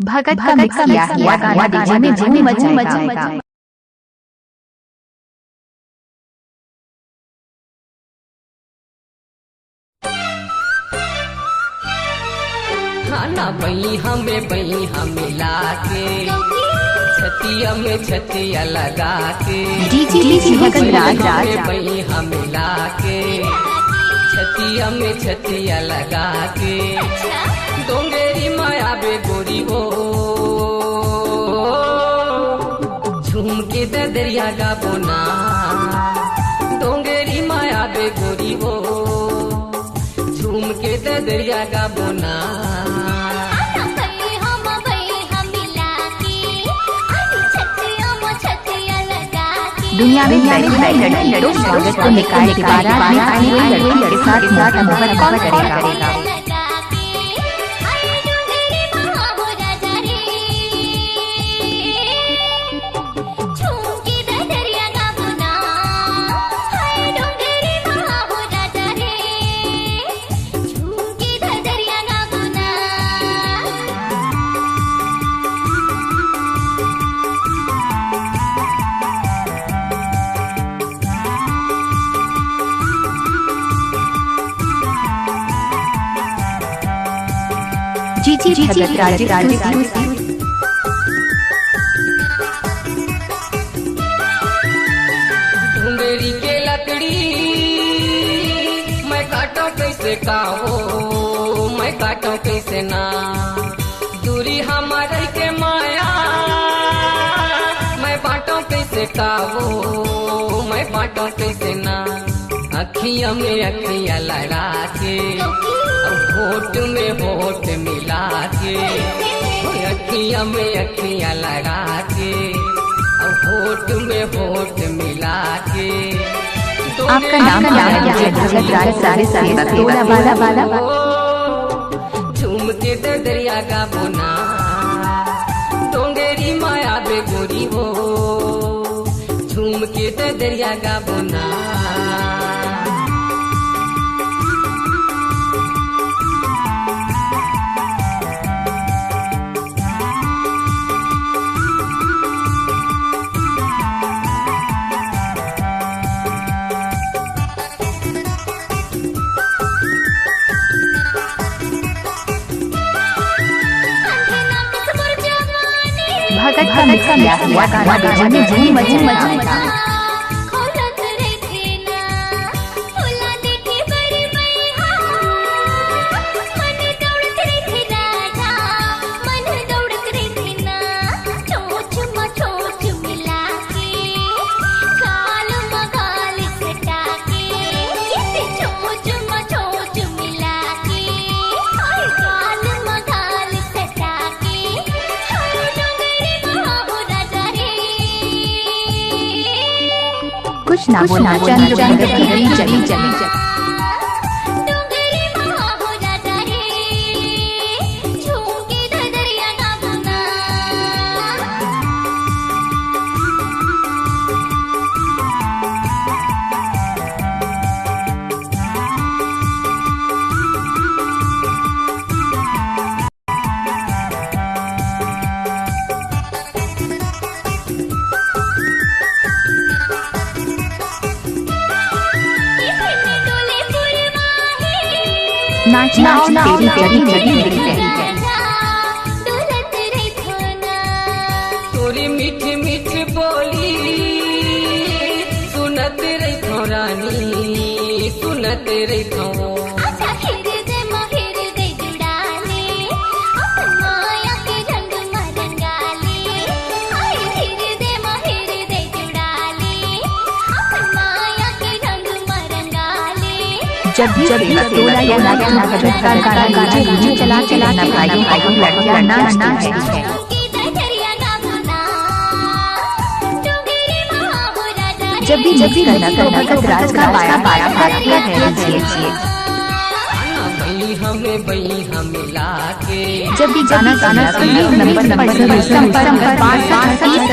भगत का मिक्स किया हुआ गाना डीजे में धूम मचाएगा। खाना बई हमें लाके छतिया में छतिया लगा के बई हमें लाके छतिया में छतिया लगा के डोंगेरी माया बे गोरी हो झूम के दरिया का बोना डोंगेरी माया बे गोरी हो झूम के दरिया का बोना दुनिया में लड़की स्वागत को निकाल के लड़की के साथ नंबर कौन करेगा। ढूंढेरी के लकड़ी मैं काटो कैसे काओ मैं काटो कैसे ना दूरी हमारे के माया मैं बाटो कैसे काओ मैं बाटो कैसे ना अखियां में अखियां लड़ा के होठ में होठ मिला के अखियां में अखियां लगा के होठ में होठ मिला के आपका नाम क्या है? झूम के दरिया का बोना डोंगेरी माया बे गोरी हो झूम के दरिया का बोना भगत का मिक्स किया हुआ गाना डीजे में धूम मचाएगा। कुछ ना बोला चंद्र चली नाचना तोरी मीठी मीठी बोली सुनत रही थो रानी सुनत रही थो जब टोला या चला भाइयों लड़कियां नाचती हैं। जब भी करना भगत राज का पाया है। हमें लाके जब भी गाना सुनिए नंबर 5 36